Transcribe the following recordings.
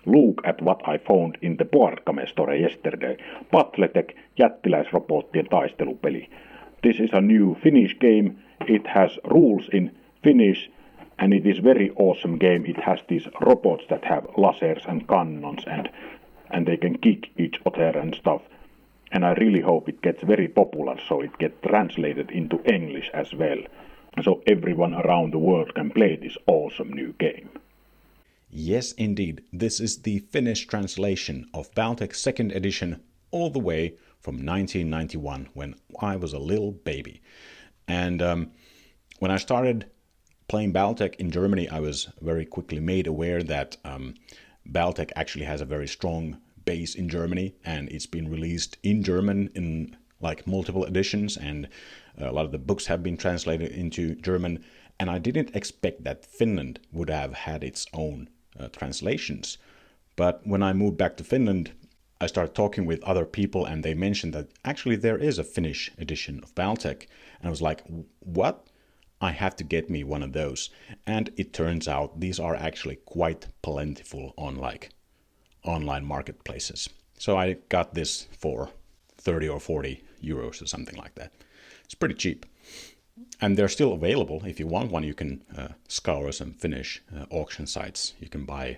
Look at what I found in the Boardgame store yesterday. BattleTech, jättiläisrobottien taistelupeli. This is a new Finnish game. It has rules in Finnish and it is very awesome game. It has these robots that have lasers and cannons and they can kick each other and stuff. And I really hope it gets very popular so it gets translated into English as well. So everyone around the world can play this awesome new game. Yes, indeed. This is the Finnish translation of BattleTech 2nd edition all the way from 1991 when I was a little baby. And when I started playing BattleTech in Germany, I was very quickly made aware that BattleTech actually has a very strong base in Germany, and it's been released in German in like multiple editions, and a lot of the books have been translated into German. And I didn't expect that Finland would have had its own translations. But when I moved back to Finland, I started talking with other people, and they mentioned that actually there is a Finnish edition of BattleTech. And I was like, what? I have to get me one of those. And it turns out these are actually quite plentiful on like online marketplaces. So I got this for 30 or 40 euros or something like that. It's pretty cheap. And they're still available. If you want one, you can scour some Finnish auction sites. You can buy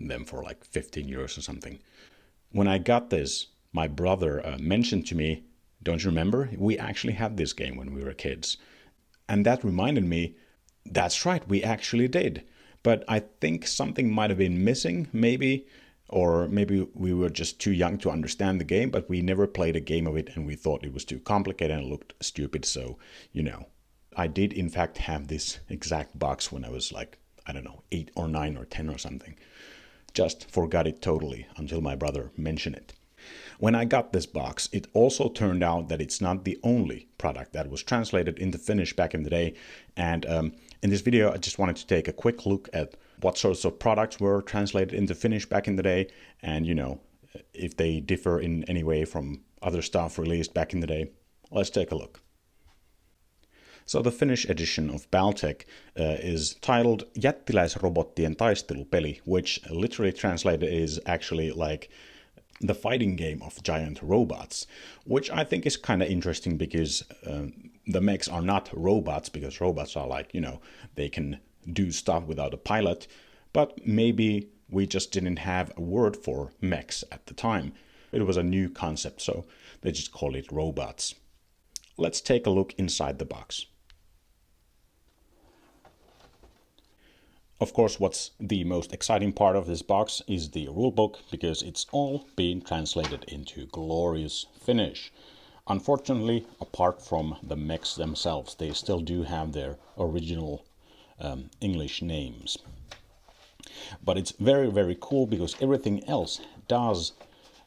them for like 15 euros or something. When I got this, my brother mentioned to me, don't you remember? We actually had this game when we were kids. And that reminded me, that's right, we actually did. But I think something might have been missing, maybe. Or maybe we were just too young to understand the game, but we never played a game of it and we thought it was too complicated and looked stupid. So, you know, I did in fact have this exact box when I was like, I don't know, 8 or 9 or 10 or something. Just forgot it totally until my brother mentioned it. When I got this box, it also turned out that it's not the only product that was translated into Finnish back in the day. And in this video, I just wanted to take a quick look at what sorts of products were translated into Finnish back in the day, and you know, if they differ in any way from other stuff released back in the day. Let's take a look. So the Finnish edition of BattleTech is titled Jättiläisrobottien taistelupeli, which literally translated is actually like the fighting game of giant robots, which I think is kind of interesting because the mechs are not robots, because robots are like, you know, they can do stuff without a pilot, but maybe we just didn't have a word for mechs at the time. It was a new concept, so they just call it robots. Let's take a look inside the box. Of course, what's the most exciting part of this box is the rulebook, because it's all being translated into glorious Finnish. Unfortunately, apart from the mechs themselves, they still do have their original English names. But it's very, very cool because everything else does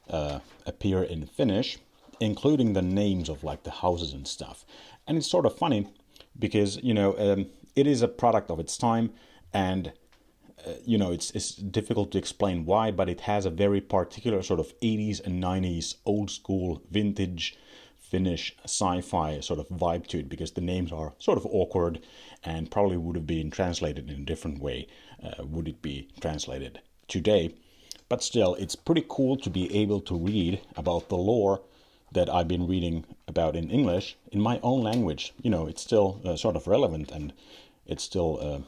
appear in Finnish, including the names of like the houses and stuff. And it's sort of funny because, you know, it is a product of its time, and you know, it's difficult to explain why, but it has a very particular sort of 80s and 90s old school vintage Finnish sci-fi sort of vibe to it, because the names are sort of awkward and probably would have been translated in a different way would it be translated today. But still, it's pretty cool to be able to read about the lore that I've been reading about in English in my own language. You know, it's still sort of relevant, and it's still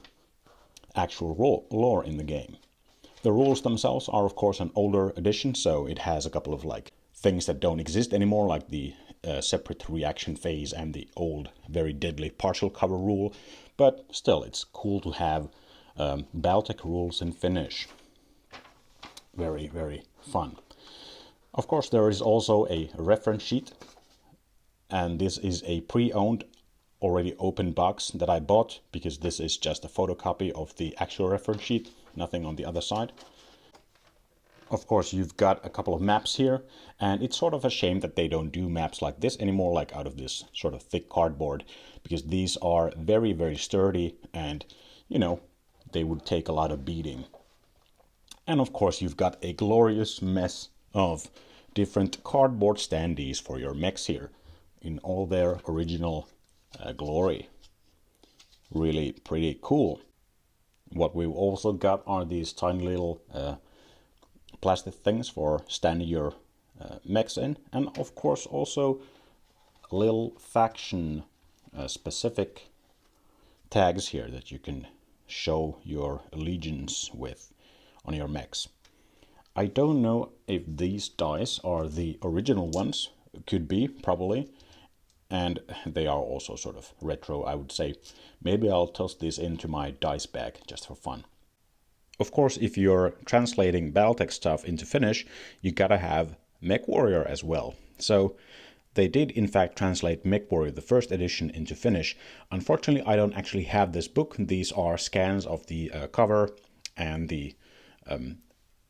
actual lore in the game. The rules themselves are of course an older edition, so it has a couple of like things that don't exist anymore, like the separate reaction phase and the old very deadly partial cover rule, but still it's cool to have BattleTech rules in Finnish. Very, very fun. Of course, there is also a reference sheet, and this is a pre-owned already open box that I bought, because this is just a photocopy of the actual reference sheet, nothing on the other side. Of course, you've got a couple of maps here, and it's sort of a shame that they don't do maps like this anymore, like out of this sort of thick cardboard, because these are very, very sturdy, and, you know, they would take a lot of beating. And of course, you've got a glorious mess of different cardboard standees for your mechs here, in all their original glory. Really pretty cool. What we've also got are these tiny little plastic things for standing your mechs in, and of course also little faction specific tags here that you can show your allegiance with on your mechs. I don't know if these dice are the original ones. Could be, probably. And they are also sort of retro, I would say. Maybe I'll toss this into my dice bag just for fun. Of course, if you're translating BattleTech stuff into Finnish, you gotta have MechWarrior as well. So they did in fact translate MechWarrior, the first edition, into Finnish. Unfortunately, I don't actually have this book. These are scans of the cover and the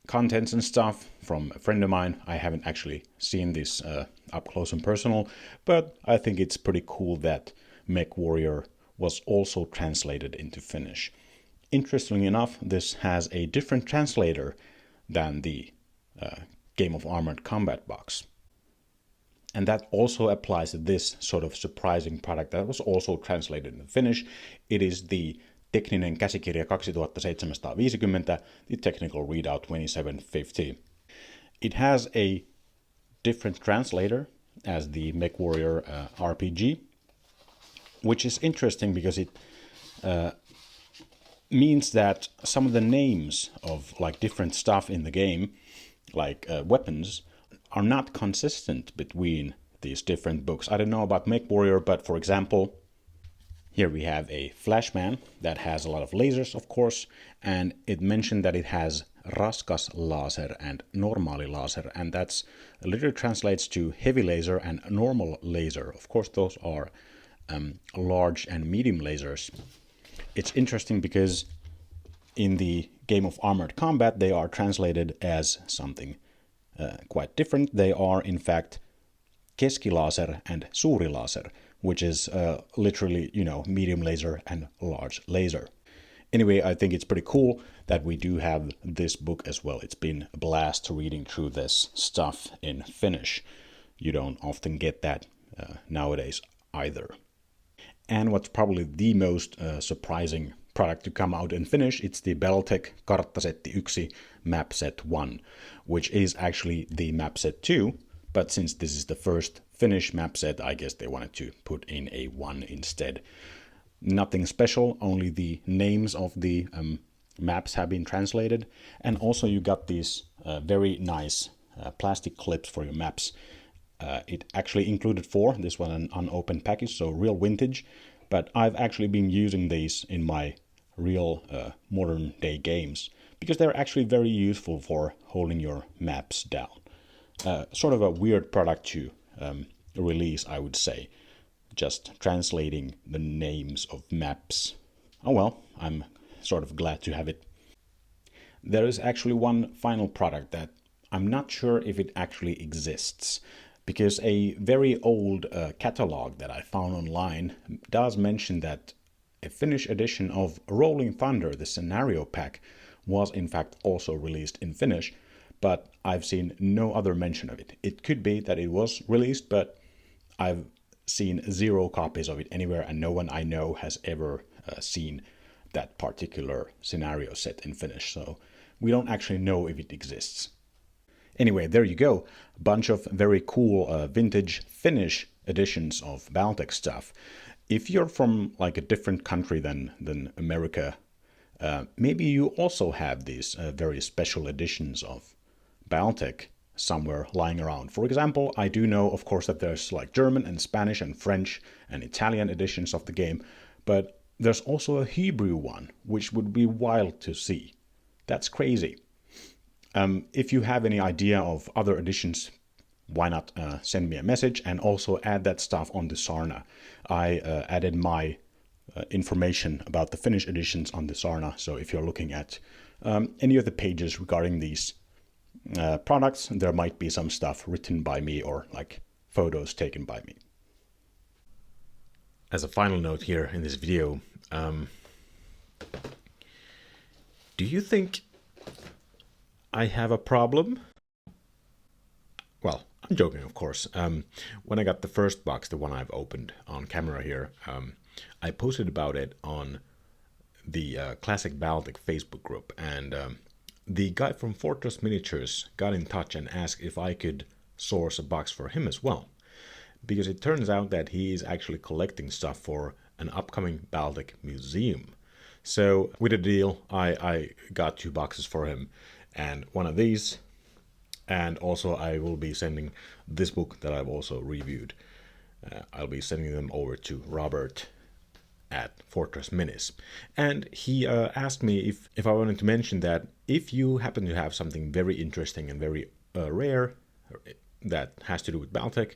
contents and stuff from a friend of mine. I haven't actually seen this up close and personal, but I think it's pretty cool that MechWarrior was also translated into Finnish. Interestingly enough, this has a different translator than the Game of Armored Combat box. And that also applies to this sort of surprising product that was also translated into Finnish. It is the Tekninen käsikirja 2750, the Technical Readout 2750. It has a different translator as the MechWarrior RPG, which is interesting because it means that some of the names of like different stuff in the game, like weapons, are not consistent between these different books. I don't know about MechWarrior, but for example, here we have a Flashman that has a lot of lasers, of course, and it mentioned that it has raskas laser and normaali laser, and that's literally translates to heavy laser and normal laser. Of course, those are large and medium lasers. It's interesting because in the Game of Armored Combat, they are translated as something quite different. They are, in fact, keskilaser and suuri laser, which is literally, medium laser and large laser. Anyway, I think it's pretty cool that we do have this book as well. It's been a blast reading through this stuff in Finnish. You don't often get that nowadays either. And what's probably the most surprising product to come out in Finnish, it's the BattleTech Karttasetti 1 Map Set 1, which is actually the Map Set 2, but since this is the first Finnish map set, I guess they wanted to put in a 1 instead. Nothing special, only the names of the maps have been translated, and also you got these very nice plastic clips for your maps. It actually included 4, this was an unopened package, so real vintage, but I've actually been using these in my real modern day games, because they're actually very useful for holding your maps down. Sort of a weird product to release, I would say, just translating the names of maps. Oh well, I'm sort of glad to have it. There is actually one final product that I'm not sure if it actually exists, because a very old catalog that I found online does mention that a Finnish edition of Rolling Thunder, the scenario pack, was in fact also released in Finnish, but I've seen no other mention of it. It could be that it was released, but I've seen 0 copies of it anywhere, and no one I know has ever seen that particular scenario set in Finnish, so we don't actually know if it exists. Anyway, there you go. A bunch of very cool vintage Finnish editions of BattleTech stuff. If you're from like a different country than America, maybe you also have these very special editions of BattleTech somewhere lying around. For example, I do know, of course, that there's like German and Spanish and French and Italian editions of the game, but there's also a Hebrew one, which would be wild to see. That's crazy. If you have any idea of other editions, why not send me a message and also add that stuff on the Sarna. I added my information about the Finnish editions on the Sarna, so if you're looking at any of the pages regarding these products, there might be some stuff written by me or like photos taken by me. As a final note here in this video, do you think I have a problem? Well, I'm joking, of course. When I got the first box, the one I've opened on camera here, I posted about it on the Classic BattleTech Facebook group, and the guy from Fortress Miniatures got in touch and asked if I could source a box for him as well. Because it turns out that he is actually collecting stuff for an upcoming BattleTech museum. So with a deal, I got 2 boxes for him, and one of these, and also I will be sending this book that I've also reviewed. I'll be sending them over to Robert at Fortress Minis. And he asked me if I wanted to mention that if you happen to have something very interesting and very rare that has to do with BattleTech,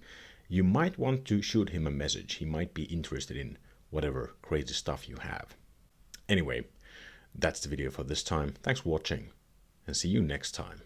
you might want to shoot him a message. He might be interested in whatever crazy stuff you have. Anyway, that's the video for this time. Thanks for watching, and see you next time.